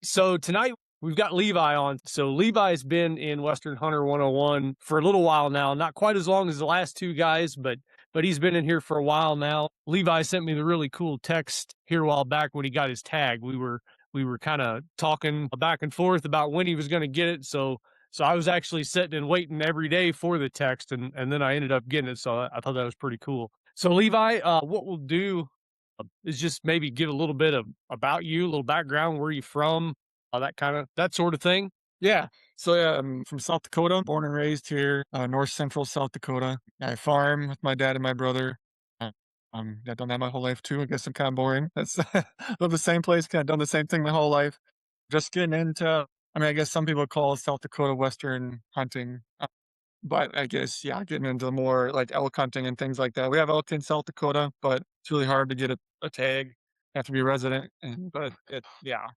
So tonight we've got Levi on. So Levi's been in Western Hunter 101 for a little while now, not quite as long as the last two guys, but he's been in here for a while now. Levi sent me the really cool text here a while back when he got his tag. We were kind of talking back and forth about when he was going to get it. So I was actually sitting and waiting every day for the text, and then I ended up getting it. So I thought that was pretty cool. So Levi, what we'll do is just maybe give a little bit of about you, a little background, where you from, that sort of thing. Yeah. So yeah, I'm from South Dakota, born and raised here, north central South Dakota. I farm with my dad and my brother. Uh, I've done that my whole life too. I guess I'm kind of boring. That's live the same place, kind of done the same thing my whole life. Just getting into, I mean, I guess some people call South Dakota Western hunting, but I guess yeah, getting into more like elk hunting and things like that. We have elk in South Dakota, but it's really hard to get a tag. You have to be a resident, and but it yeah,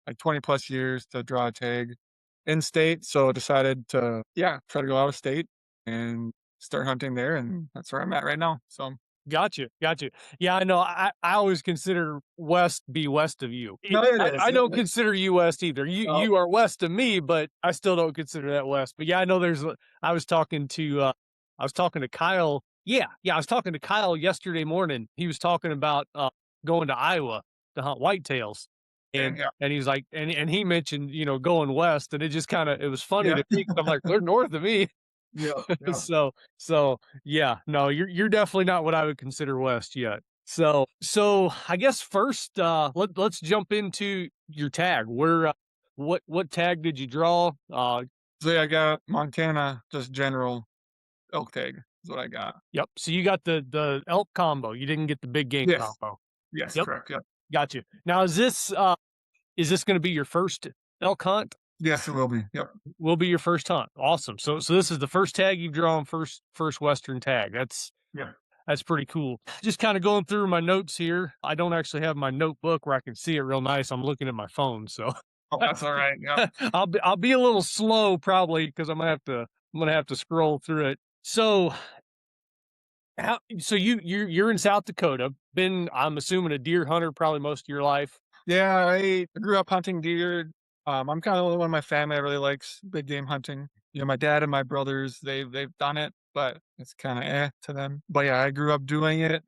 like 20 plus years to draw a tag in state. So I decided to yeah try to go out of state and start hunting there, and that's where I'm at right now. So Got you. Yeah, I know. I always consider West be west of you. no, it is. I don't consider you West either. You Oh, you are west of me, but I still don't consider that West. But yeah, I know there's. I was talking to Kyle. Yeah, I was talking to Kyle yesterday morning. He was talking about going to Iowa to hunt whitetails, and yeah, and he's like, and he mentioned going west, and it was funny yeah, to me 'cause I'm like, they're north of me. yeah, yeah. So yeah, no, you're definitely not what I would consider West yet. So I guess first, let's jump into your tag. What tag did you draw? So yeah, I got Montana, just general elk tag is what I got. Yep. So you got the elk combo. You didn't get the big game Yes, combo. yes, Yep. correct. Yep. Got you. Now is this going to be your first elk hunt? Yes, it will be. Yep. Will be your first hunt. Awesome. So this is the first tag you've drawn, first Western tag. Yeah. That's pretty cool. Just kind of going through my notes here. I don't actually have my notebook where I can see it real nice. I'm looking at my phone, so Oh, that's all right. Yep. I'll be a little slow probably because I'm gonna have to scroll through it. So you're in South Dakota. Been, I'm assuming, a deer hunter probably most of your life. Yeah, I grew up hunting deer. I'm kind of the only one in my family that really likes big game hunting. You know, my dad and my brothers, they've done it, but it's kind of to them. But yeah, I grew up doing it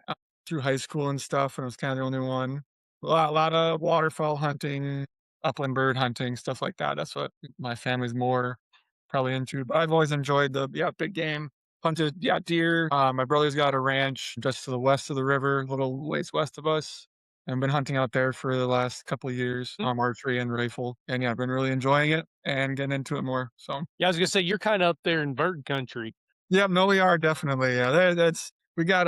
through high school and stuff, and I was kind of the only one. A lot of waterfowl hunting, upland bird hunting, stuff like that. That's what my family's more probably into. But I've always enjoyed the yeah big game. Hunted yeah deer. My brother's got a ranch just to the west of the river, a little ways west of us. I've been hunting out there for the last couple of years, Mm. archery and rifle, and yeah, I've been really enjoying it and getting into it more. So, Yeah, I was gonna say you're kind of up there in bird country. yeah, no, we are definitely. Yeah, that's we got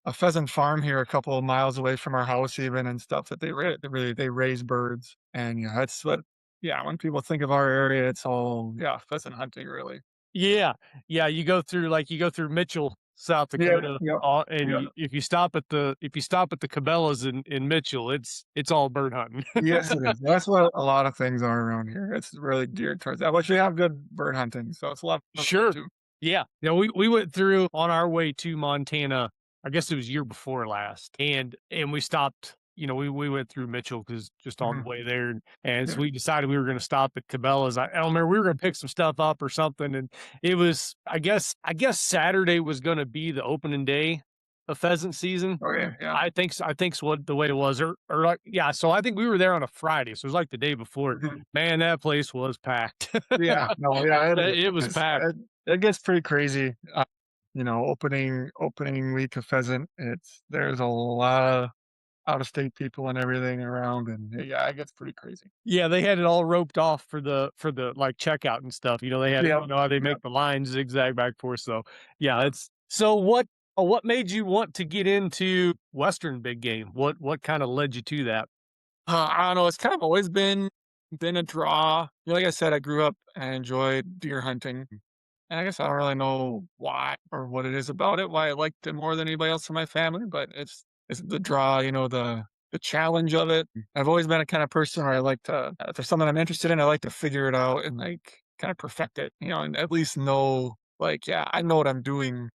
a pheasant farm here a couple of miles away from our house, even and stuff that they raise birds, and yeah, that's what. Yeah, when people think of our area, it's all yeah pheasant hunting, really. Yeah, yeah, you go through Mitchell, South Yeah, Dakota, yep, and yeah. if you stop at the Cabela's in Mitchell, it's all bird hunting. Yes, it is. That's what a lot of things are around here. It's really geared towards that. But we have good bird hunting, so it's a lot of fun Sure. too. Yeah, we went through on our way to Montana. I guess it was year before last, and we stopped. We went through Mitchell because just on the Mhm. way there, and Yeah. so we decided we were going to stop at Cabela's. I don't remember, we were going to pick some stuff up or something, and it was I guess Saturday was going to be the opening day of pheasant season. Oh, yeah, yeah. I think's what the way it was, or like, yeah. So I think we were there on a Friday, so it was like the day before. Mhm. Man, that place was packed. Yeah, no, yeah, it is. It was packed. It gets pretty crazy. Opening week of pheasant, there's a lot of out of state people and everything around, and yeah, it gets pretty crazy. Yeah, they had it all roped off for the, like, checkout and stuff. They had it, Yeah, how they yeah. make the lines zigzag back and forth. So yeah, it's so what made you want to get into Western big game? What kinda led you to that? I don't know. It's kind of always been a draw. Like I said, I grew up and enjoyed deer hunting. And I guess I don't really know why or what it is about it, why I liked it more than anybody else in my family, but it's the draw, the challenge of it. I've always been a kind of person where I like to, if there's something I'm interested in, I like to figure it out and like kind of perfect it, and at least know, like, yeah, I know what I'm doing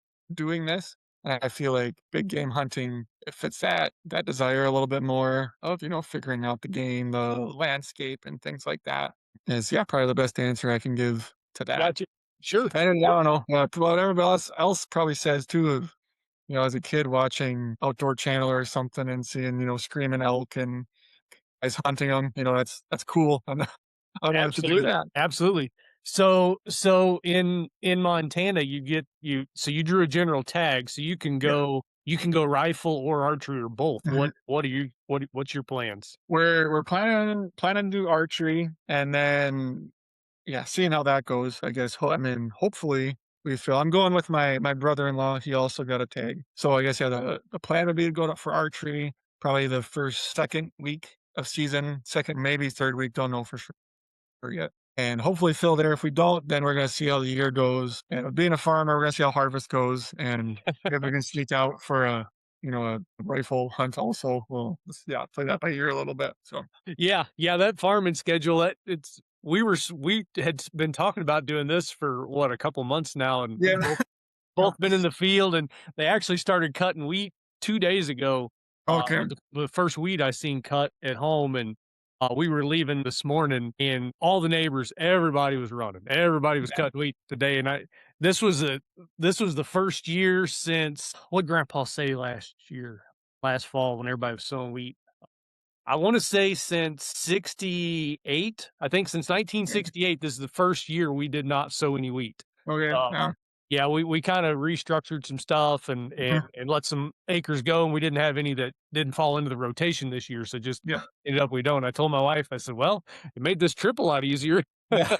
this. And I feel like big game hunting, it fits that desire a little bit more of, figuring out the game, the landscape, and things like that. Is, yeah, probably the best answer I can give to that. Gotcha. Sure. And I Well, don't know, what everybody else probably says too of, as a kid watching Outdoor Channel or something and seeing, screaming elk and guys hunting them, that's cool. I'd like to do absolutely. that. Absolutely. So in Montana, you drew a general tag, so Yeah. you can go rifle or archery or both. Mhm. What's your plans? We're planning to do archery and then, yeah, seeing how that goes, I guess. I mean, hopefully we feel I'm going with my brother-in-law. He also got a tag. So I guess, yeah, the plan would be to go for archery probably the first, second week of season, second, maybe third week. Don't know for sure yet. And hopefully fill there. If we don't, then we're going to see how the year goes. And being a farmer, we're going to see how harvest goes. And if we can sneak out for a rifle hunt also, we'll, yeah, play that by ear a little bit. So, Yeah, yeah, that farming schedule, we had been talking about doing this for what, a couple months now, and yeah. both been in the field, and they actually started cutting wheat 2 days ago. Okay. The first wheat I seen cut at home, and, we were leaving this morning, and all the neighbors, everybody was running. Everybody was Yeah. cutting wheat today, and this was a this was the first year since what grandpa say last fall when everybody was sowing wheat? I wanna say since '68. I think since Okay. 1968, this is the first year we did not sow any wheat. Okay. Uh, Yeah. yeah, we kinda restructured some stuff Mhm. and let some acres go, and we didn't have any that didn't fall into the rotation this year, so just Yeah. ended up we don't. I told my wife, I said, "Well, it made this trip a lot easier." Yeah.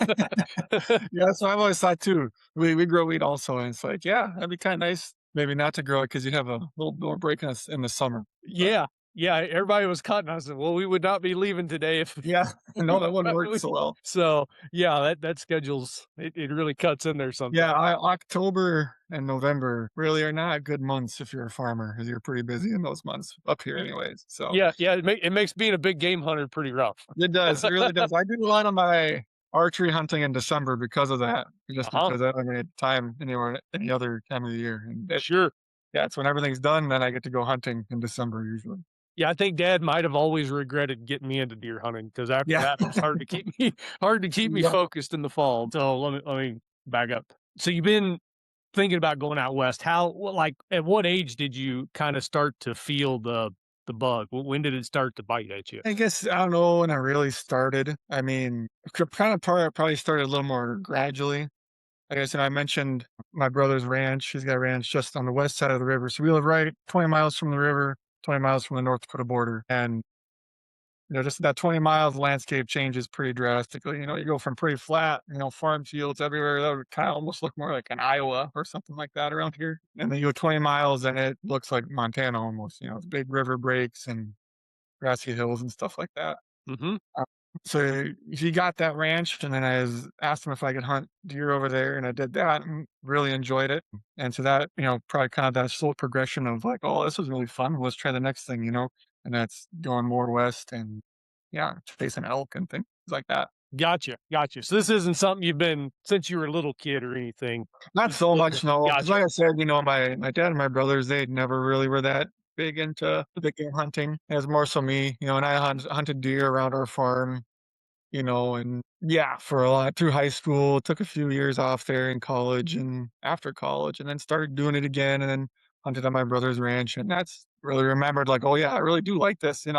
Yeah, that's what I've always thought too. We grow wheat also, and it's like, yeah, that'd be kinda nice maybe not to grow it because you have a little more break in the summer. But Yeah, yeah, everybody was cutting. I said, "Well, we would not be leaving today if yeah, no, that wouldn't work so well. So, yeah, that schedule's it really cuts in there Yeah, sometimes. October and November really are not good months if you're a farmer, because 'cause you're pretty busy in those months up here anyways, so Yeah, yeah, it makes being a big game hunter pretty rough. it really does. I do a lot of my archery hunting in December because of that, just Uh-huh, because I don't have time anywhere any other time of the year, and sure. yeah, it's when everything's done, then I get to go hunting in December usually. Yeah, I think dad might have always regretted getting me into deer hunting because after Yeah. that, it was hard to keep me Yeah. focused in the fall. So let me back up. So you've been thinking about going out west. At what age did you kinda start to feel the bug? When did it start to bite at you? I guess I don't know when I really started. I mean, kind of probably started a little more gradually. Like I said, I mentioned my brother's ranch. He's got a ranch just on the west side of the river. So we live right 20 miles from the river, 20 miles from the North Dakota border. And, just that 20 miles, the landscape changes pretty drastically. You go from pretty flat, farm fields everywhere. That would kind of almost look more like an Iowa or something like that around here. And then you go 20 miles and it looks like Montana almost. It's big river breaks and grassy hills and stuff like that. Mhm. Uh, so he got that ranch, and then asked him if I could hunt deer over there, and I did that and really enjoyed it. And so that, probably kind of that slow progression of like, oh, this was really fun. Let's try the next thing. And that's going more west and yeah, chasing elk and things like that. Gotcha, gotcha. So this isn't something you've been since you were a little kid or anything? Not Just so looking much, no, because Gotcha. like I said, my dad and my brothers, they never really were that big into big game hunting. It was more so me, and I hunted deer around our farm. And yeah, for a lot through high school, took a few years off there in college and after college, and then started doing it again, and then hunted on my brother's ranch, and that's really remembered like, oh yeah, I really do like this. And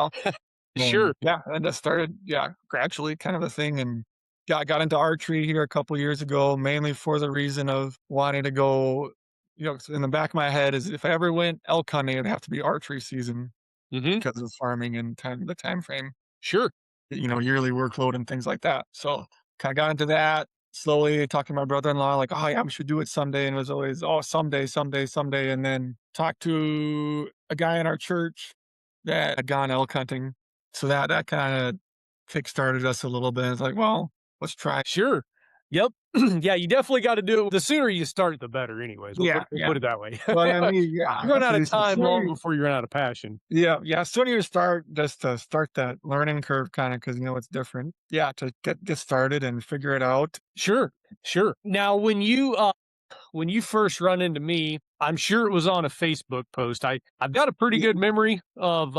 Sure. yeah, and that started, yeah, gradually kind of a thing, and yeah, I got into archery here a couple years ago, mainly for the reason of wanting to go. In the back of my head is if I ever went elk hunting, it'd have to be archery season Mhm. because of farming and the time frame, Sure. yearly workload and things like that. So kind of got into that slowly, talking to my brother-in-law, like, oh yeah, we should do it someday. And it was always, oh, someday, someday, someday. And then talked to a guy in our church that had gone elk hunting. So that kind of kickstarted us a little bit. It's like, well, let's try. Sure. Yep. Yeah, you definitely gotta do it the sooner you start, the better anyways. Yeah, We'll yeah. put it that way. But I mean, yeah, You run that's out what of he said. time long before you run out of passion. Yeah, yeah. Sooner you start, just to start that learning curve, kind of, because it's different. Yeah, to get started and figure it out. Sure, sure. Now when you first run into me, I'm sure it was on a Facebook post. I've got a pretty good memory of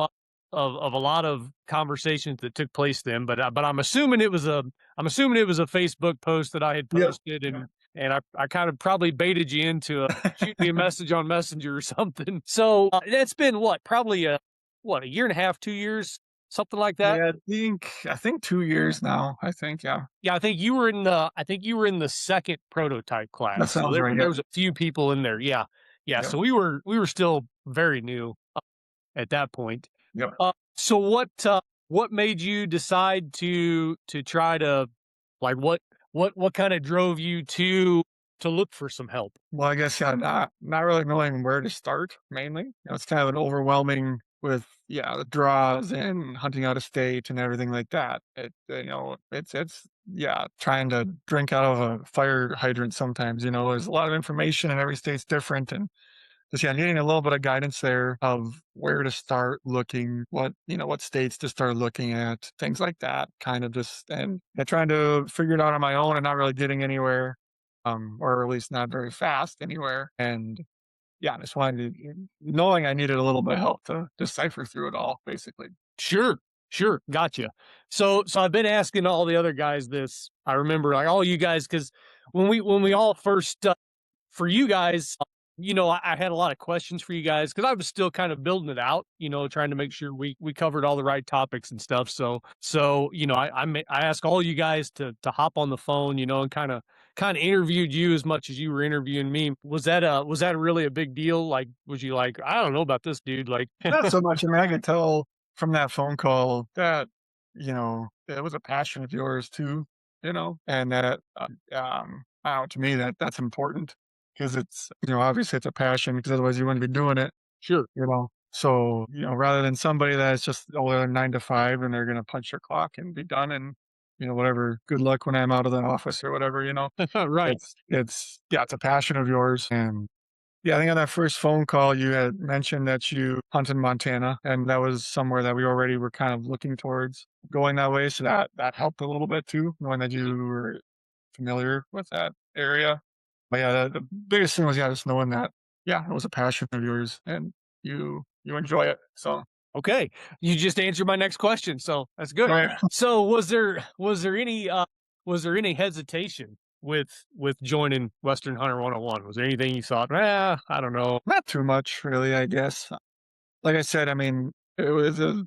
a lot of conversations that took place then, but I'm assuming it was a Facebook post that I had Yeah. posted, and I kind of probably baited you into shoot me a message on Messenger or something. So that's been what, probably a year and a half, 2 years, something like that. Yeah, I think 2 years now, I think, yeah. Yeah, I think you were in the second prototype That class. So sounds right, there yep, was a few people in there. Yeah. Yeah. yep, So we were still very new at that point. yep. So what made you decide to try to like what kind of drove you to look for some help? Well, I guess, yeah, not really knowing where to start mainly. It's kind of an overwhelming with, yeah, the draws and hunting out of state and everything like that. It's yeah, trying to drink out of a fire hydrant sometimes, there's a lot of information and every state's different and just, yeah, needing a little bit of guidance there of where to start looking, what states to start looking at, things like that, kind of just and yeah, trying to figure it out on my own and not really getting anywhere, or at least not very fast anywhere. And yeah, I just wanted to, knowing I needed a little bit of help to decipher through it all, basically. Sure, sure, gotcha. So I've been asking all the other guys this. I remember like all you guys because when we all first for you guys, I had a lot of questions for you guys because I was still kind of building it out, trying to make sure we covered all the right topics and stuff. So I asked all you guys to hop on the phone, and kind of interviewed you as much as you were interviewing me. Was that really a big deal? Like, was you like, I don't know about this dude? Like, Not so much. I mean, I could tell from that phone call that, it was a passion of yours too, and that, I don't know, to me, that's important because it's, obviously it's a passion because otherwise you wouldn't be doing it, sure, So, rather than somebody that's just, oh, they're 9 to 5 and they're going to punch their clock and be done and, whatever, good luck when I'm out of the office or whatever, right. yeah, it's a passion of yours. And yeah, I think on that first phone call, you had mentioned that you hunt in Montana, and that was somewhere that we already were kind of looking towards going that way. So that helped a little bit too, knowing that you were familiar with that area. But yeah, the biggest thing was, yeah, just knowing that, yeah, it was a passion of yours and you enjoy it. So, Okay. You just answered my next question, so that's good. right. So was there any hesitation with joining Western Hunter 101? Was there anything you thought, I don't know. Not too much, really, I guess. Like I said, I mean, it was a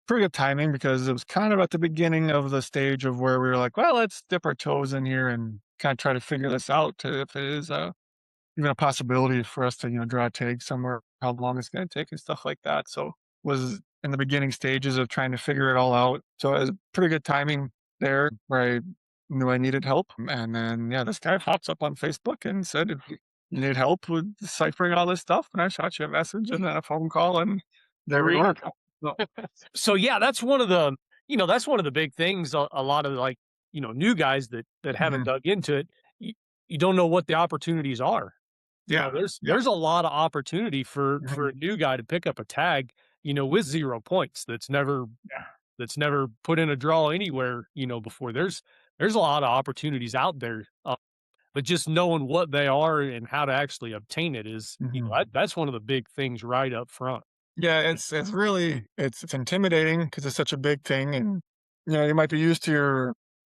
pretty good timing because it was kind of at the beginning of the stage of where we were like, well, let's dip our toes in here and kind of try to figure this out to if it is even a possibility for us to, draw a tag somewhere, how long it's going to take and stuff like that. So was in the beginning stages of trying to figure it all out. So it was pretty good timing there where I knew I needed help. And then, yeah, this guy pops up on Facebook and said, if you need help with deciphering all this stuff, and I shot you a message and then a phone call and there we Great. were. So, So yeah, that's one of the big things a lot of like, new guys that haven't mhm. dug into it, you don't know what the opportunities are. Yeah. There's Yep. there's a lot of opportunity for Mhm. a new guy to pick up a tag, with 0 points Yeah. that's never put in a draw anywhere, before. There's a lot of opportunities out there, but just knowing what they are and how to actually obtain it is, Mhm. that's one of the big things right up front. Yeah, it's really it's intimidating because it's such a big thing, and you might be used to your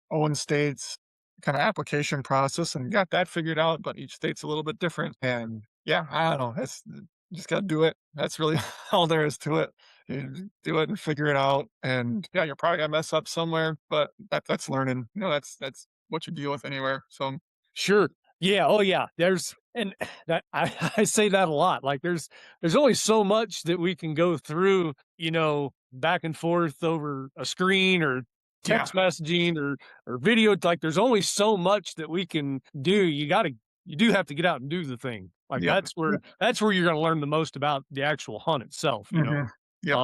own state's kind of application process and got that figured out, but each state's a little bit different. And yeah, I don't know. It's you just got to do it. That's really all there is to it. You just do it and figure it out. And yeah, you're probably gonna mess up somewhere, but that's learning. That's what you deal with anywhere. So Sure. Yeah. Oh, yeah. There's and that I say that a lot. Like there's only so much that we can go through, back and forth over a screen or yeah. text messaging or video. Like there's only so much that we can do. You do have to get out and do the thing. Like Yep. Yep. that's where you're going to learn the most about the actual hunt itself. Yep.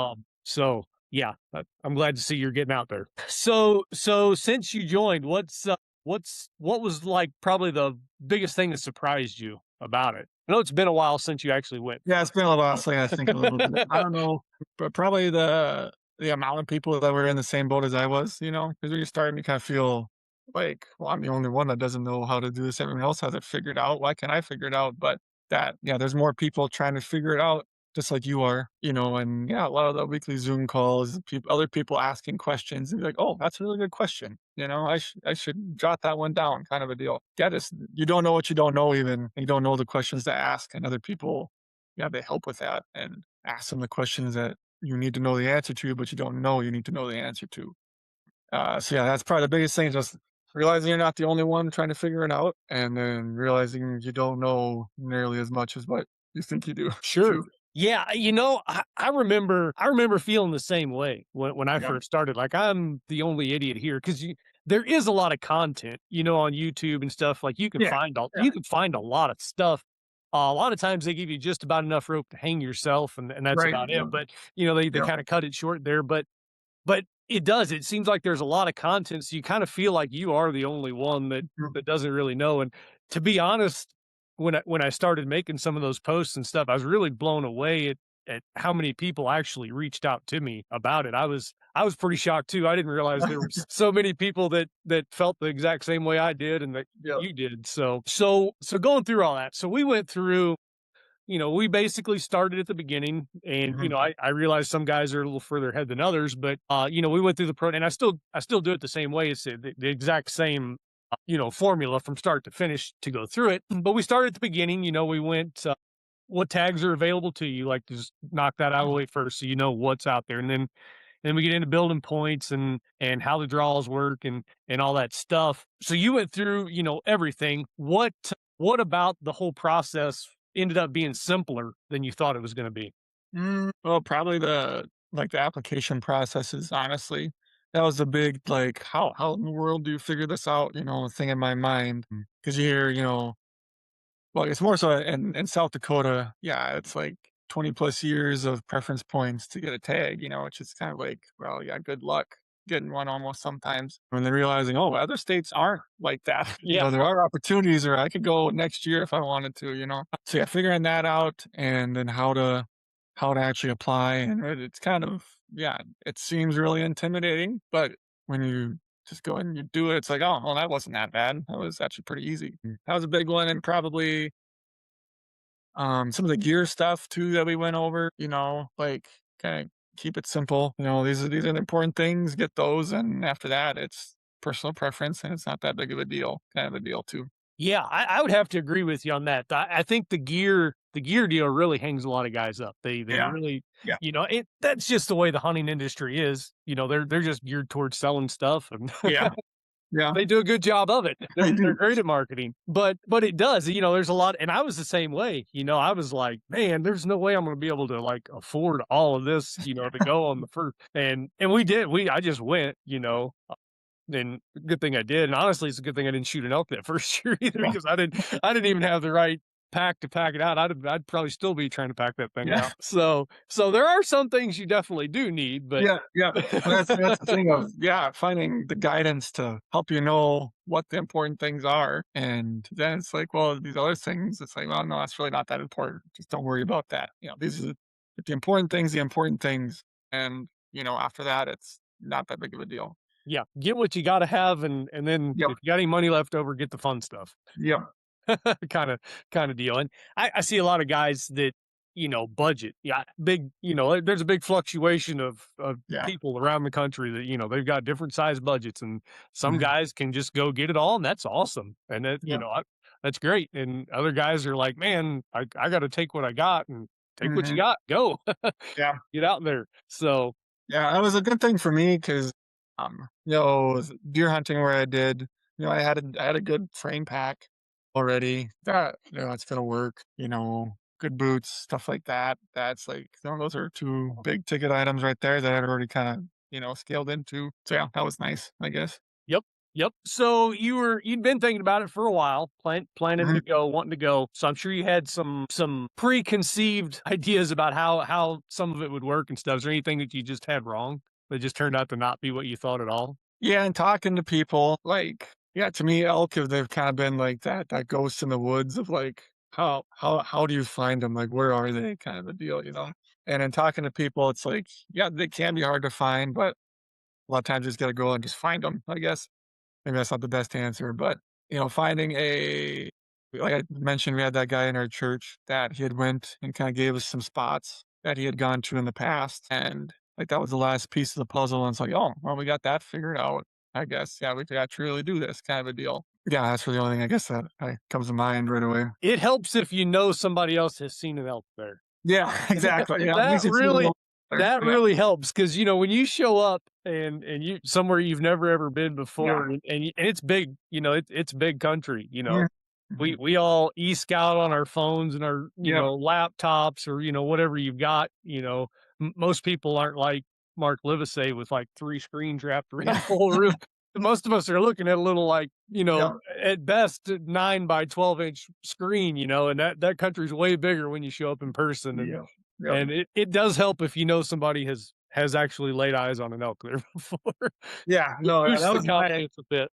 So yeah, I'm glad to see you're getting out there. So since you joined, what was like probably the biggest thing that surprised you about it? I know it's been a while since you actually went. Yeah, it's been a while, so I think a little bit. I don't know, but probably the amount of people that were in the same boat as I was, because when you're starting to kind of feel like, well, I'm the only one that doesn't know how to do this. Everyone else has it figured out. Why can't I figure it out? But that, yeah, there's more people trying to figure it out just like you are, and yeah, a lot of the weekly Zoom calls, other people asking questions and be like, "Oh, that's a really good question. I should jot that one down," kind of a deal. Yeah, just you don't know what you don't know even. And you don't know the questions to ask, and other people, yeah, they help with that and ask them the questions that you need to know the answer to, but you don't know you need to know the answer to. So yeah, that's probably the biggest thing, just realizing you're not the only one trying to figure it out, and then realizing you don't know nearly as much as what you think you do, Sure. too. Yeah, I remember feeling the same way when I Yeah. first started. Like I'm the only idiot here because there is a lot of content, on YouTube and stuff. Like Yeah. Yeah. you can find a lot of stuff. A lot of times they give you just about enough rope to hang yourself, and that's Right. about Yeah. it. But they Yeah. kind of cut it short there. But it does. It seems like there's a lot of content, so you kind of feel like you are the only one Mm. that doesn't really know. And to be honest, when I started making some of those posts and stuff, I was really blown away at how many people actually reached out to me about it. I was pretty shocked too. I didn't realize there were so many people that felt the exact same way I did and that Yeah. you did. So going through all that. So we went through, we basically started at the beginning and, Mhm. I realized some guys are a little further ahead than others, but, we went through the pro and I still do it the same way. It's the exact same, formula from start to finish to go through it. But we started at the beginning, we went, what tags are available to you, like just knock that out of the way first so you know what's out there. And then we get into building points and how the draws work and all that stuff. So you went through, everything. What about the whole process ended up being simpler than you thought it was going to be? Well, probably the application processes, honestly. That was a big, like, how in the world do you figure this out, thing in my mind. Because you hear, well, it's more so in South Dakota, yeah, it's like 20 plus years of preference points to get a tag, which is kind of like, well, yeah, good luck getting one almost sometimes. And then realizing, oh, other states aren't like that. Yeah. There are opportunities, or I could go next year if I wanted to. So yeah, figuring that out and then how to actually apply. And it's kind of, yeah, it seems really intimidating, but when you just go ahead and you do it, it's like, oh, well, that wasn't that bad. That was actually pretty easy. That was a big one, and probably some of the gear stuff too that we went over, like kind of keep it simple. These are the important things, get those, and after that it's personal preference and it's not that big of a deal, kind of a deal too. Yeah, I would have to agree with you on that. I think the gear deal really hangs a lot of guys up. They Yeah. really, Yeah. that's just the way the hunting industry is. They're just geared towards selling stuff and Yeah. Yeah. they do a good job of it. I They're do. great at marketing. But it does, there's a lot and I was the same way. I was like, "Man, there's no way I'm gonna be able to, like, afford all of this, to go on the first." And we did. I just went, and good thing I did. And honestly, it's a good thing I didn't shoot an elk that first year either Yeah. because I didn't even have the right pack to pack it out. I'd probably still be trying to pack that thing Yeah. out. So there are some things you definitely do need, but Yeah. Yeah. And that's the thing of, yeah, finding the guidance to help you know what the important things are. And then it's like, well, these other things, it's like, well, no, that's really not that important. Just don't worry about that. These are the important things. And, after that, it's not that big of a deal. yeah, get what you gotta have and then Yep. if you got any money left over, get the fun stuff. Yep. Kinda kinda deal, and I see a lot of guys that, budget. Yeah, big there's a big fluctuation of Yeah. people around the country that, they've got different size budgets, and some Mhm. guys can just go get it all, and that's awesome, and Yeah. that's great, and other guys are like, "Man, I gotta take what I got and take what you Mhm. got, go." Yeah. Get out there. So Yeah, that was a good thing for me because, with deer hunting where I did, I had a good frame pack already. That it's gonna work. Good boots, stuff like that. That's like, those are two big ticket items right there that I'd already kind of scaled into. So yeah, that was nice, I guess. yep, yep. So you'd been thinking about it for a while, planning Mhm. to go, wanting to go. So I'm sure you had some preconceived ideas about how some of it would work and stuff. Is there anything that you just had wrong that just turned out to not be what you thought at all? Yeah, and talking to people, like, yeah, to me, elk they've kind of been like that ghost in the woods of like, how do you find them? Like, where are they? Kind of a deal. And in talking to people, it's like, yeah, they can be hard to find, but a lot of times you just gotta go and just find them, I guess. Maybe that's not the best answer, but finding like I mentioned, we had that guy in our church that he had went and kinda gave us some spots that he had gone to in the past, and, like, that was the last piece of the puzzle, and it's like, "Oh, well, we got that figured out, I guess, yeah, we could actually really do this," kind of a deal. Yeah, that's really the only thing I guess that, comes to mind right away. It helps if you know somebody else has seen an elk there. Yeah, exactly, yeah, it That makes it feel a really little better, that yeah, really helps because, when you show up and you somewhere you've never ever been yeah, before and it's big, it's big country, yeah, We mhm, we all e-scout on our phones and our, yep, laptops or, whatever you've got, most people aren't like Mark Levis with like 3 screens wrapped around yeah, the whole room. Most of us are looking at a little like, yep, at best 9 by 12-inch screen, and that country's way bigger when you show up in person and yep, yep, and it does help if you know somebody has actually laid eyes on an elk there before. yeah, It no, yeah, boosts that the was my confidence a bit.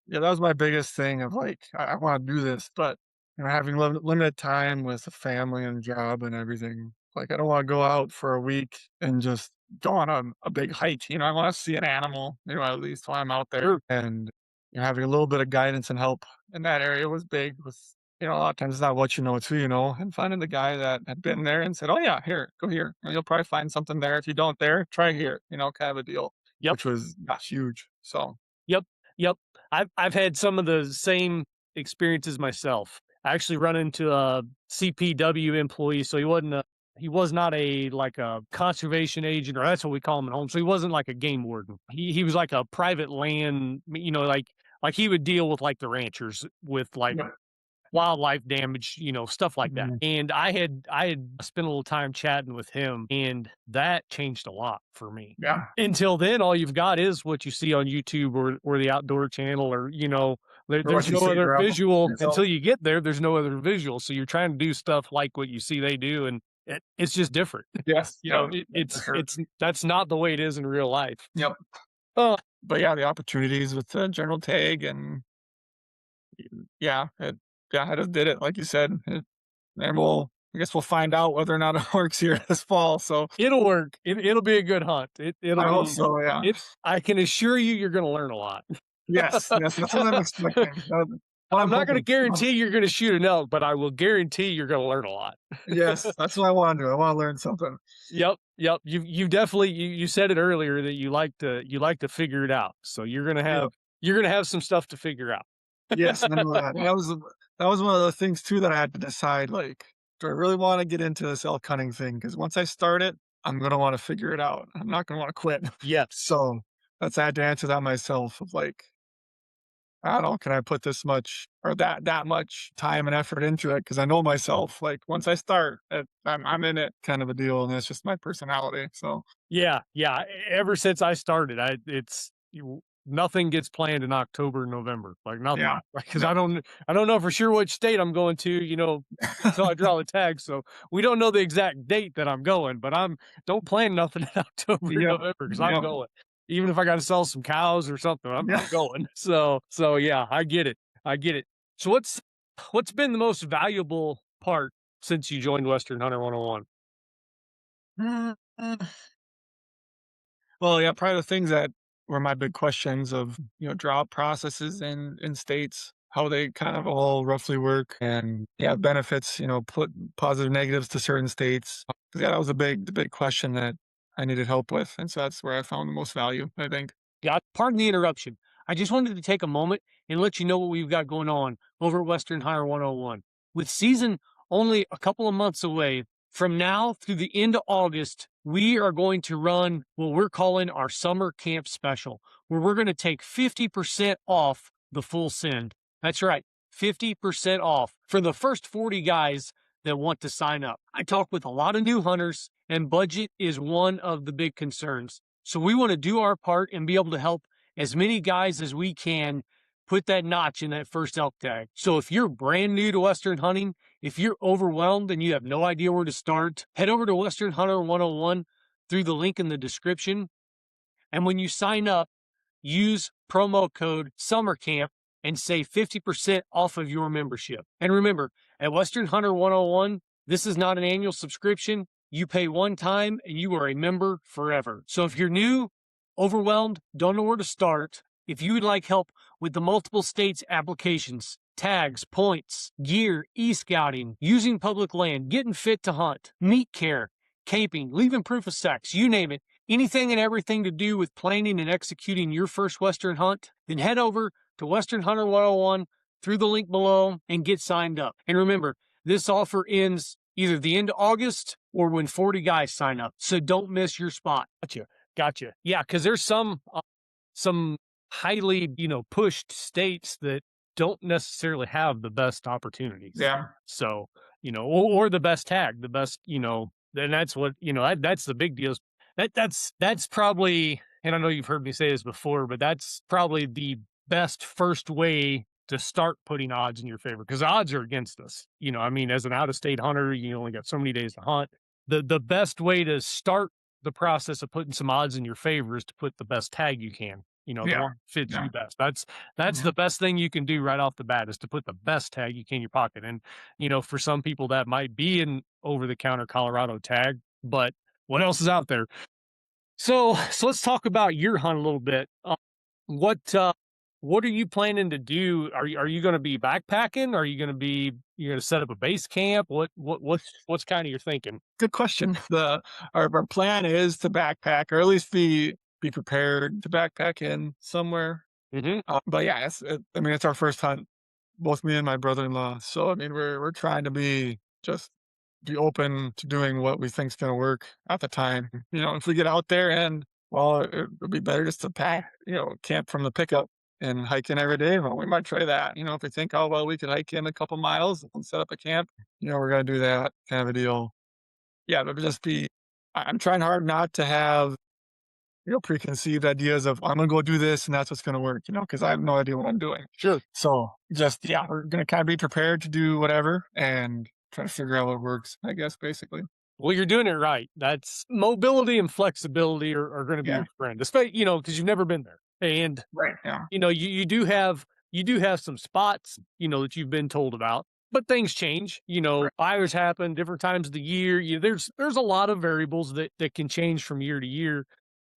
yeah, that was my biggest thing of, like, I wanna do this, but, having limited time with the family and job and everything, like, I don't wanna go out for a week and just go on a big hike, I wanna see an animal, at least while I'm out there, Sure. and, having a little bit of guidance and help in that area was big with a lot of times it's not what you know, it's who you know, and finding the guy that had been there and said, "Oh, yeah, here, go here, and you'll probably find something there. If you don't there, try here," kind of a deal, Yep. which was, gosh, huge, so, Yep, yep. I've had some of the same experiences myself. I actually run into a CPW employee, so he was not like a conservation agent, or that's what we call him at home. So he wasn't like a game warden. He was like a private land, like he would deal with like the ranchers with like yeah, wildlife damage, stuff like that. mhm, And I had spent a little time chatting with him, and that changed a lot for me. yeah. Until then, all you've got is what you see on YouTube or the Outdoor Channel, or Or what there's you no see other around visual yourself. until you get there. There's no other visual, so you're trying to do stuff like what you see they do, and it's just different. Yes, yep, yep, for It's sure. that's not the way it is in real life. Yep. Oh, But yeah, the opportunities with the general tag and yeah, I just did it like you said, and I guess we'll find out whether or not it works here this fall, so it'll work. It'll be a good hunt. It'll I hope be so, yeah. it. I can assure you, you're going to learn a lot. Yes, yes, that's what I'm expecting. What I'm I'm not gonna hoping. guarantee you're gonna shoot an elk, but I will guarantee you're gonna learn a lot. Yes, that's what I wanna do, I wanna learn something. Yep, yep. You definitely you said it earlier that you like to figure it out. So Yep. you're gonna have some stuff to figure out. Yes, I know that. That was one of the things too that I had to decide, like, do I really wanna get into this elk hunting thing? Because once I start it, I'm gonna wanna figure it out. I'm not gonna wanna quit. Yes. So, that's I had to answer that myself of, like, I don't know, can I put this much or that much time and effort into it? Because I know myself, like, once I start, I'm in it kind of a deal, and that's just my personality, so, Yeah, yeah. Ever since I started, nothing gets planned in October, November, like nothing, yeah. because Yep. I don't know for sure which state I'm going to, until I draw the tag. So we don't know the exact date that I'm going, but don't plan nothing in October, Yep. November, because I'm Yep. going. Even if I got to sell some cows or something, I'm Yeah. going. So yeah, I get it. I get it. So what's been the most valuable part since you joined Western Hunter 101? Mm, well, yeah, probably the things that were my big questions of, drought processes in states, how they kind of all roughly work, and, yeah, benefits, put positive, negatives to certain states. 'Cause, yeah, that was the big question that I needed help with, and so that's where I found the most value, I think. Yeah, pardon the interruption. I just wanted to take a moment and let you know what we've got going on over at Western Hire 101. With season only a couple of months away, from now through the end of August, we are going to run what we're calling our summer camp special, where we're going to take 50% off the full send. That's right, 50% off for the first 40 guys that want to sign up. I talk with a lot of new hunters, and budget is one of the big concerns. So we want to do our part and be able to help as many guys as we can put that notch in that first elk tag. So if you're brand new to Western hunting, if you're overwhelmed and you have no idea where to start, head over to Western Hunter 101 through the link in the description. And when you sign up, use promo code SUMMERCAMP and save 50% off of your membership. And remember, at Western Hunter 101, this is not an annual subscription. You pay one time and you are a member forever. So if you're new, overwhelmed, don't know where to start, if you would like help with the multiple states applications, tags, points, gear, e-scouting, using public land, getting fit to hunt, meat care, camping, leaving proof of sex, you name it, anything and everything to do with planning and executing your first Western hunt, then head over to Western Hunter 101 through the link below and get signed up. And remember, this offer ends either the end of August or when 40 guys sign up. So don't miss your spot. Gotcha. Yeah, because there's some highly, pushed states that don't necessarily have the best opportunities. Yeah. So, or the best tag, the best, and that's what, that's the big deal. That's probably, and I know you've heard me say this before, but that's probably the best first way to start putting odds in your favor because odds are against us. I mean, as an out of state hunter, you only got so many days to hunt. The best way to start the process of putting some odds in your favor is to put the best tag you can. The Yeah. one that fits Yeah. you best. That's Yeah. the best thing you can do right off the bat is to put the best tag you can in your pocket. And for some people that might be an over the counter Colorado tag, but what else is out there? So let's talk about your hunt a little bit. What what are you planning to do? Are you going to be backpacking? Are you going to be you're going to set up a base camp? What's kind of your thinking? Good question. Our plan is to backpack, or at least be prepared to backpack in somewhere. Hmm. But yeah, I mean, it's our first hunt, both me and my brother-in-law. So I mean, we're trying to be open to doing what we think's going to work at the time. If we get out there and well, it would be better just to pack, camp from the pickup and hike in every day. Well, we might try that. If we think, oh well, we could hike in a couple miles and set up a camp. We're gonna do that kind of a deal. Yeah, it would just be. I'm trying hard not to have preconceived ideas of I'm gonna go do this and that's what's gonna work. Because I have no idea what I'm doing. Sure. So just yeah, we're gonna kind of be prepared to do whatever and try to figure out what works. I guess basically. Well, you're doing it right. That's mobility and flexibility are going to be Yeah. your friend, especially because you've never been there, and Right. Yeah. you do have some spots that you've been told about, but things change. Right. Fires happen different times of the year. There's a lot of variables that can change from year to year.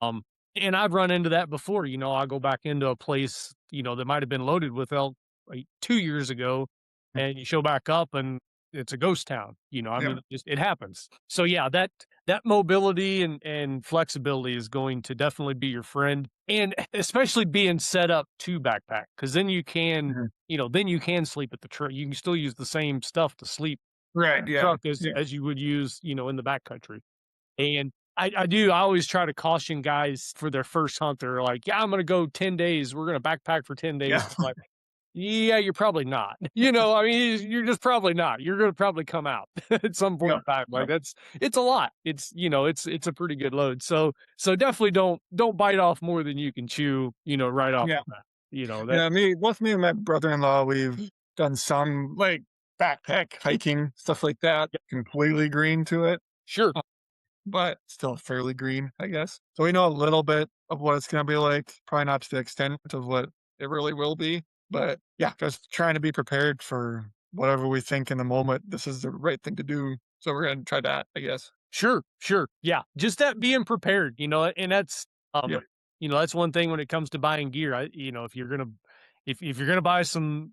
Um, and I've run into that before. I go back into a place that might have been loaded with elk like 2 years ago, and you show back up and it's a ghost town. I Yeah. mean, it happens. So yeah, that mobility and flexibility is going to definitely be your friend, and especially being set up to backpack because then you can, Mhm. then you can sleep at the truck. You can still use the same stuff to sleep Right. Yeah. truck as Yeah. as you would use, in the backcountry. And I always try to caution guys for their first hunt. They're like, yeah, I'm gonna go 10 days. We're gonna backpack for 10 days. Yeah. I'm like, yeah, you're probably not. I mean, you're just probably not. You're gonna probably come out at some point Yeah. in time. Like Yeah. it's a lot. It's a pretty good load. So definitely don't bite off more than you can chew, right off Yeah. the bat. That Yeah. Both me and my brother-in-law, we've done some like backpack hiking stuff like that. Completely green to it. sure. But still fairly green, I guess. So we know a little bit of what it's gonna be like, probably not to the extent of what it really will be. But yeah, just trying to be prepared for whatever we think in the moment this is the right thing to do. So we're gonna try that, I guess. Sure, sure. Yeah, just that being prepared, and Yep. that's one thing when it comes to buying gear. If you're gonna buy some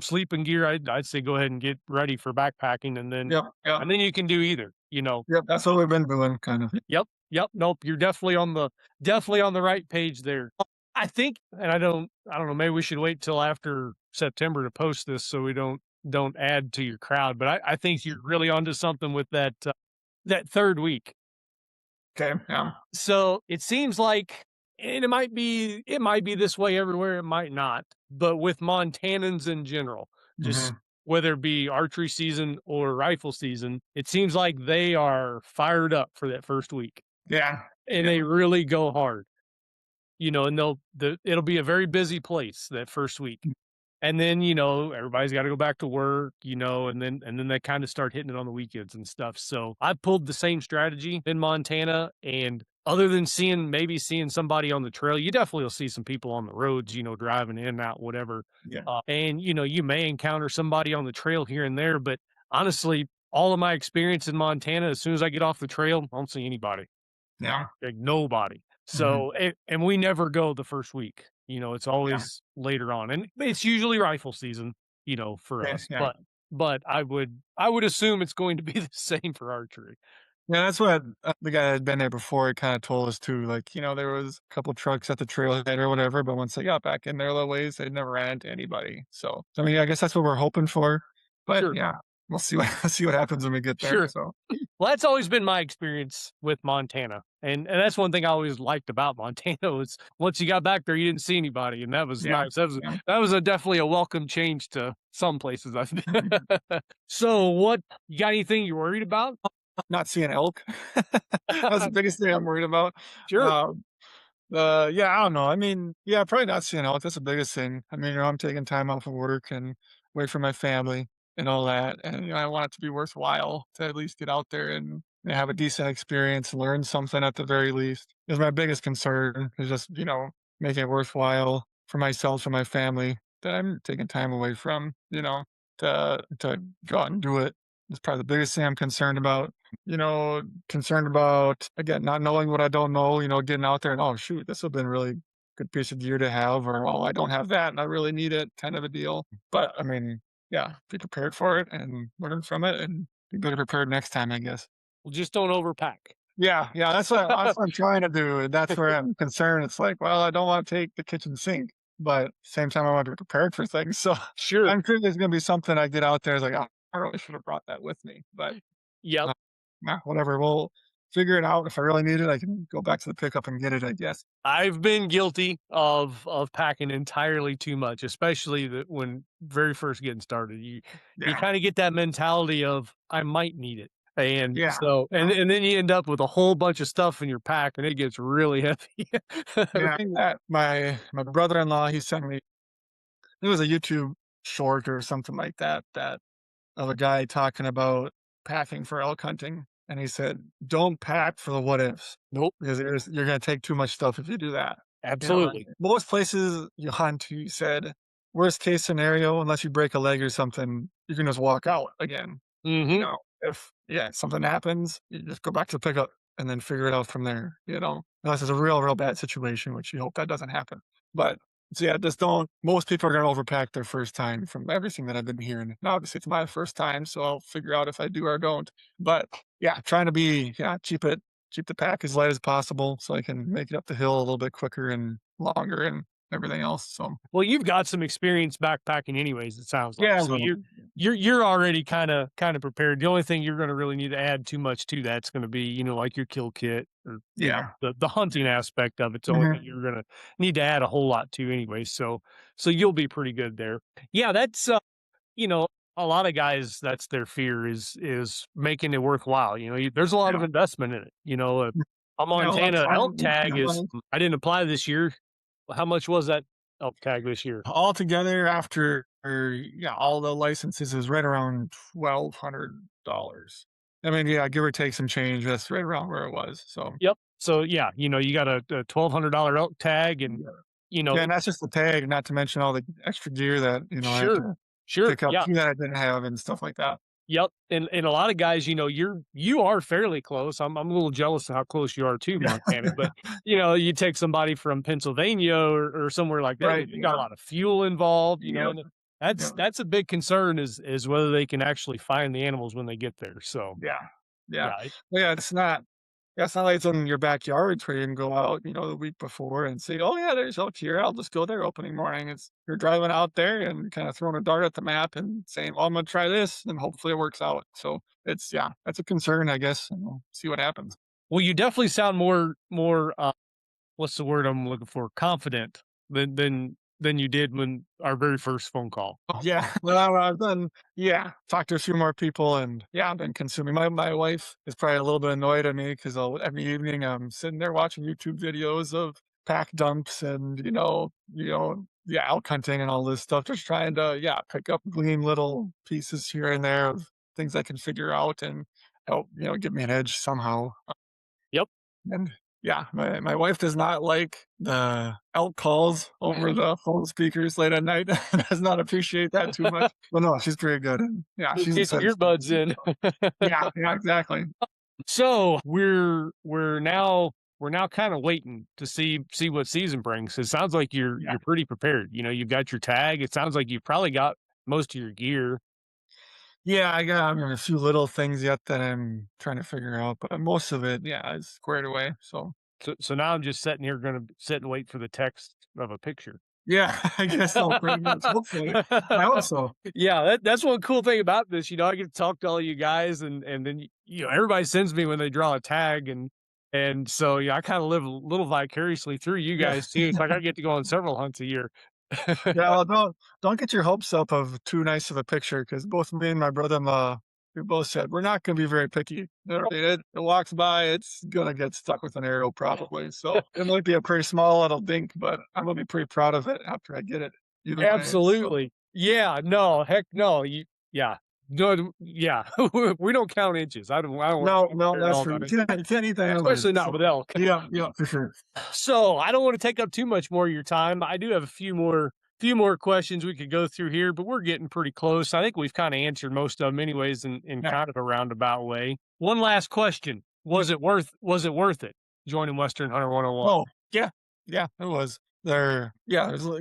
sleeping gear, I'd say go ahead and get ready for backpacking, and then Yep. Yeah. you can do either. Yep. That's what we've been doing, kind of. Yep, yep. Nope, you're definitely on the right page there. I think, and I don't know. Maybe we should wait till after September to post this so we don't add to your crowd. But I think you're really onto something with that third week. Okay. Yeah. So it seems like, and it might be this way everywhere, it might not, but with Montanans in general, just Hmm. whether it be archery season or rifle season, it seems like they are fired up for that first week Yeah. and Yeah. they really go hard, and it'll be a very busy place that first week. And then, everybody's got to go back to work, and then they kind of start hitting it on the weekends and stuff. So I pulled the same strategy in Montana. And other than maybe seeing somebody on the trail, you definitely will see some people on the roads, driving in and out, whatever. Yeah. And, you may encounter somebody on the trail here and there. But honestly, all of my experience in Montana, as soon as I get off the trail, I don't see anybody, Yeah. like nobody. Hmm. So, and we never go the first week. It's Yeah. always later on, and it's usually rifle season, for Yeah, us. yeah. But I would assume it's going to be the same for archery. Yeah, that's what, the guy that had been there before kinda told us too, like, there was a couple trucks at the trailhead or whatever, but once they got back in there a little ways, they never ran into anybody, so, I mean, I guess that's what we're hoping for, but, Sure, yeah, we'll see what we'll see what happens when we get there, sure. so, Well, that's always been my experience with Montana, and that's one thing I always liked about Montana was once you got back there, you didn't see anybody, and that was yeah, nice. That was yeah. that was a definitely a welcome change to some places I've been. Mhm. So, what you got anything you're worried about? Not seeing elk. That's the biggest thing I'm worried about, Sure, um yeah, I don't know. I mean, yeah, probably not seeing out. That's the biggest thing. I mean, I'm taking time off of work and away from my family and all that. And, I want it to be worthwhile to at least get out there and have a decent experience, learn something at the very least. Is my biggest concern is just, making it worthwhile for myself and my family that I'm taking time away from, to go out and do it. It's probably the biggest thing I'm concerned about. You know, Concerned about, again, not knowing what I don't know, getting out there and, "Oh, shoot, this would've been really good piece of gear to have," or, "Oh, I don't have that and I really need it," kind of a deal. But, I mean, yeah, be prepared for it and learn from it and be better prepared next time, I guess. well, just don't overpack. Yeah, yeah, that's what I'm trying to do, and that's where I'm concerned. It's like, well, I don't wanna take the kitchen sink, but same time, I wanna be prepared for things, so Sure. I'm sure there's gonna be something I get out there, it's like, "Oh, I really should have brought that with me," but Yep. uh, whatever, we'll figure it out. If I really need it, I can go back to the pickup and get it, I guess. I've been guilty of packing entirely too much, especially when very first getting started. You Yeah, kind of get that mentality of I might need it. And yeah, so yeah. and then you end up with a whole bunch of stuff in your pack and it gets really heavy. Yeah, I think that my brother-in-law, he sent me it was a YouTube short or something like that, of a guy talking about packing for elk hunting, and he said, "Don't pack for the what ifs, Nope. because you're gonna take too much stuff if you do that." Absolutely. Most places you hunt, he said, worst case scenario, unless you break a leg or something, you can just walk out again. Hmm. If something happens, you just go back to the pickup and then figure it out from there, unless it's a real, real bad situation, which you hope that doesn't happen. But so yeah, just don't. Most people are going to overpack their first time from everything that I've been hearing. Now, obviously, it's my first time, so I'll figure out if I do or don't. But yeah, trying to be, keep the pack as light as possible so I can make it up the hill a little bit quicker and longer and everything else. So Well, you've got some experience backpacking anyways, it sounds like. yeah, a So little. you're already kinda prepared. The only thing you're gonna really need to add too much to that's gonna be, like your kill kit or, Yeah. the hunting aspect of it's the only thing Mhm. you're gonna need to add a whole lot to anyway. So you'll be pretty good there. Yeah, that's, you know, a lot of guys, that's their fear is making it worthwhile. There's a lot of Yeah. investment in it. A Yeah, a lot of Montana elk time. tag Yeah, is money. I didn't apply this year. How much was that elk tag this year? Altogether, after yeah, all the licenses is right around $1,200. I mean, yeah, give or take some change, that's right around where it was, so, Yep. So, yeah, you got a $1,200 elk tag and, yeah. you Yeah, know and that's just the tag, not to mention all the extra gear that, I had sure, to sure, pick up yeah, too that I didn't have and stuff like that. yep, and a lot of guys, you are fairly close. I'm a little jealous of how close you are to Yeah. Montana, but, you take somebody from Pennsylvania or somewhere like that, Right, you got a yeah. lot of fuel involved, Yep, and that's yep. that's a big concern is whether they can actually find the animals when they get there. So, Yeah, yeah. yeah, Well, yeah, it's not like it's in your backyard where you can go out, the week before and say, "Oh, yeah, there's elk here, I'll just go there opening morning." It's you're driving out there and kinda throwing a dart at the map and saying, "Well, I'm gonna try this," and hopefully it works out. So, yeah, that's a concern, I guess, and we'll see what happens. well, you definitely sound more, what's the word I'm looking for? Confident than you did when our very first phone call. Oh, yeah. Well, I've done talked to a few more people and, yeah, I've been consuming my wife is probably a little bit annoyed at me because 'cause I'll every evening, I'm sitting there watching YouTube videos of pack dumps and, yeah, elk hunting and all this stuff, just trying to, pick up, glean little pieces here and there of things I can figure out and help, give me an edge somehow. Yep. And yeah, my wife does not like the elk calls over the phone speakers late at night, does not appreciate that too much. But no, she's pretty good, and yeah, she's Get excited your for earbuds it. in. Yeah, yeah, exactly. So we're now we're now kind of waiting to see what season brings. It sounds like Yeah. you're pretty prepared. You know, you've got your tag. It sounds like you've probably got most of your gear. Yeah, I mean, a few little things yet that I'm trying to figure out, but most of it, yeah, is squared away, so So now I'm just sitting here gonna sit and wait for the text of a picture. yeah, I guess so, pretty much, hopefully. I hope so. Yeah, that's one cool thing about this, I get to talk to all you guys and then, everybody sends me when they draw a tag and so, yeah, I kinda live a little vicariously through you Yeah. guys too. It's like I get to go on several hunts a year. Yeah, well, don't get your hopes up of too nice of a picture because both me and my brother-in-law, we both said, "We're not gonna be very picky." It walks by, it's gonna get stuck with an arrow probably, so it might be a pretty small little dink, but I'm gonna be pretty proud of it after I get it either way, so Absolutely. Yeah, no, heck no, yeah. No, yeah, we don't count inches. I don't wanna no, sit no, there at that's all true. about it, You can't eat the antlers, especially not so with elk. yeah, yeah, for sure. So I don't want to take up too much more of your time. I do have a few more questions we could go through here, but we're getting pretty close. I think we've kind of answered most of them anyways in Yeah. kind of a roundabout way. One last question. Was it worth it joining Western Hunter 101? Oh, yeah. Yeah, it was. There's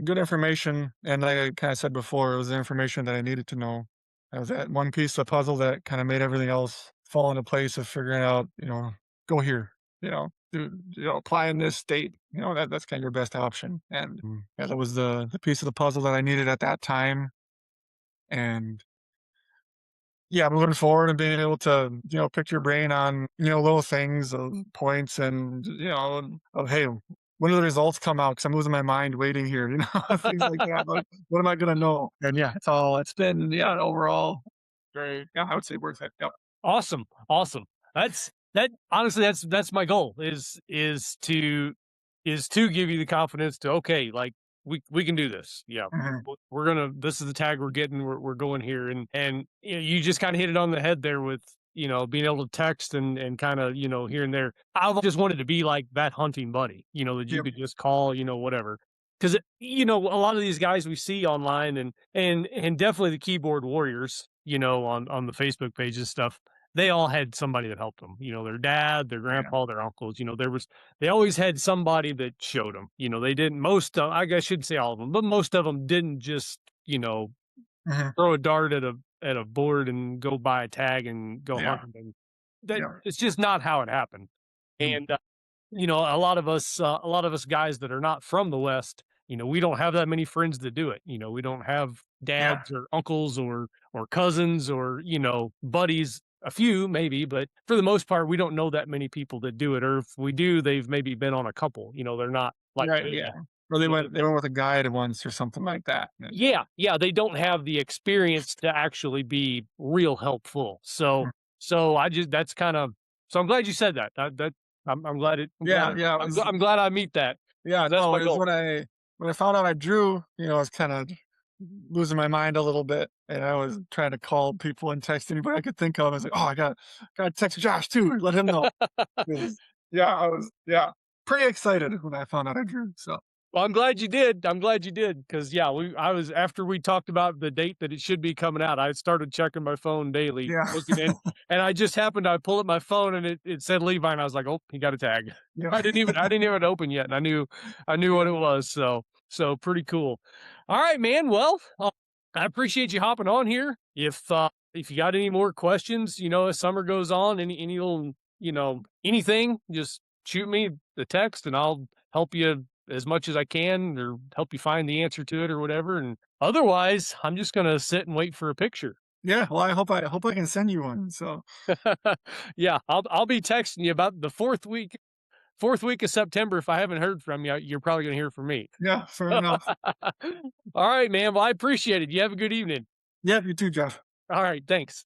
good information, and like I kinda said before, it was the information that I needed to know. It was that one piece of puzzle that kinda made everything else fall into place of figuring out, go here, apply in this state, that's kinda your best option, and, yeah, that was the piece of the puzzle that I needed at that time, and yeah, moving forward and being able to, pick your brain on, little things of points and, of, hey, when do the results come out? Because I'm losing my mind waiting here, things like that. Like, what am I going to know? And yeah, it's been, yeah, overall very, yeah, I would say worth it. Yep. Awesome, awesome. That honestly, that's my goal is to give you the confidence to okay, like we can do this. Yeah, Mhm. we're gonna. This is the tag we're getting. We're going here, and you just kind of hit it on the head there with being able to text and kind of here and there. I've just wanted to be like that hunting buddy, that you Yep. could just call, whatever. Because a lot of these guys we see online and definitely the keyboard warriors, on the Facebook page and stuff, they all had somebody that helped them. Their dad, their Yeah. grandpa, their uncles. They always had somebody that showed them. They didn't. I guess I shouldn't say all of them, but most of them didn't just Mhm. throw a dart at a board and go buy a tag and go Yeah. hunting. And that Yeah. it's just not how it happened. Mm. And a lot of us guys that are not from the West, we don't have that many friends that do it. We don't have Yeah. dads or uncles or cousins or, buddies, a few maybe, but for the most part, we don't know that many people that do it. Or if we do, they've maybe been on a couple, they're not like Right. Yeah. me. Or they You know, went with a guide once or something like that. And, yeah, they don't have the experience to actually be real helpful. So mm. so I just that's kind of so I'm glad you said that. That I'm glad it I'm Yeah. glad Yeah. It I'm, was gl- I'm glad I meet that Yeah, because that's no, my it was goal. when I found out I drew, I was kinda losing my mind a little bit, and I was trying to call people and text anybody I could think of. I was like, "Oh, I gotta text Josh too, let him know." 'Cause yeah, I was yeah, pretty excited when I found out I drew, so Well, I'm glad you did. I'm glad you did because yeah, I was after we talked about the date that it should be coming out. I started checking my phone daily, yeah. looking in, and I just happened to pull up my phone and it said Levi, and I was like, oh, he got a tag. Yeah. I didn't even open yet, and I knew what Yeah. it was. So pretty cool. All right, man. Well, I appreciate you hopping on here. If you got any more questions, as summer goes on, any little anything, just shoot me the text, and I'll help you as much as I can or help you find the answer to it or whatever. And otherwise, I'm just gonna sit and wait for a picture. Yeah, well, I hope I can send you one, so Yeah, I'll be texting you about the fourth week of September. If I haven't heard from you, you're probably gonna hear from me. yeah, fair enough. All right, man. Well, I appreciate it. You have a good evening. Yeah, you too, Jeff. All right, thanks.